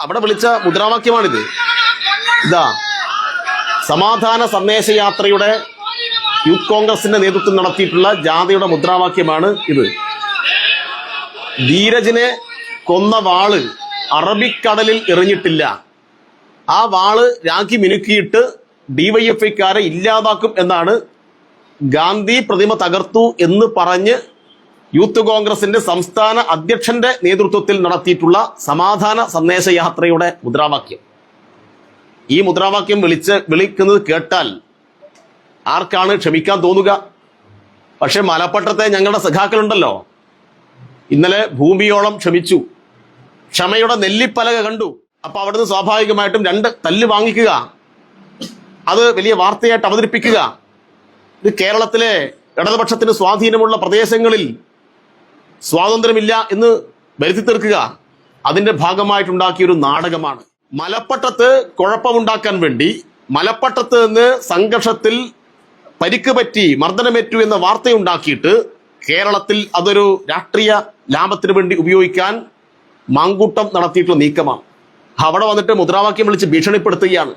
അവിടെ വിളിച്ച മുദ്രാവാക്യമാണിത്. ഇതാ, സമാധാന സന്ദേശയാത്രയുടെ യൂത്ത് കോൺഗ്രസിന്റെ നേതൃത്വം നടത്തിയിട്ടുള്ള ജാഥയുടെ മുദ്രാവാക്യമാണ് ഇത്. ധീരജിനെ കൊന്ന വാള് അറബിക്കടലിൽ എറിഞ്ഞിട്ടില്ല, ആ വാള് രാഖി മിനുക്കിയിട്ട് ഡിവൈഎഫ്ഐക്കാരെ ഇല്ലാതാക്കും എന്നാണ് ഗാന്ധി പ്രതിമ തകർത്തു എന്ന് പറഞ്ഞ് യൂത്ത് കോൺഗ്രസിന്റെ സംസ്ഥാന അധ്യക്ഷന്റെ നേതൃത്വത്തിൽ നടത്തിയിട്ടുള്ള സമാധാന സന്ദേശയാത്രയുടെ മുദ്രാവാക്യം. ഈ മുദ്രാവാക്യം വിളിക്കുന്നത് കേട്ടാൽ ആർക്കാണ് ക്ഷമിക്കാൻ തോന്നുക? പക്ഷെ മലപ്പട്ടത്തെ ഞങ്ങളുടെ സഖാക്കളുണ്ടല്ലോ, ഇന്നലെ ഭൂമിയോളം ക്ഷമിച്ചു, ക്ഷമയുടെ നെല്ലിപ്പലക കണ്ടു. അപ്പൊ അവിടുന്ന് സ്വാഭാവികമായിട്ടും 2 തല്ല് വാങ്ങിക്കുക, അത് വലിയ വാർത്തയായിട്ട് അവതരിപ്പിക്കുക, ഇത് കേരളത്തിലെ ഇടതുപക്ഷത്തിന് സ്വാധീനമുള്ള പ്രദേശങ്ങളിൽ സ്വാതന്ത്ര്യമില്ല എന്ന് വരുത്തി തീർക്കുക, അതിന്റെ ഭാഗമായിട്ടുണ്ടാക്കിയ ഒരു നാടകമാണ്. മലപ്പട്ടത്ത് കുഴപ്പമുണ്ടാക്കാൻ വേണ്ടി മലപ്പട്ടത്ത് നിന്ന് സംഘർഷത്തിൽ പരിക്ക് പറ്റി മർദ്ദനമേറ്റു എന്ന വാർത്തയുണ്ടാക്കിയിട്ട് കേരളത്തിൽ അതൊരു രാഷ്ട്രീയ ലാഭത്തിന് വേണ്ടി ഉപയോഗിക്കാൻ മാങ്കൂട്ടം നടത്തിയിട്ടുള്ള നീക്കമാണ്. അവിടെ വന്നിട്ട് മുദ്രാവാക്യം വിളിച്ച് ഭീഷണിപ്പെടുത്തുകയാണ്.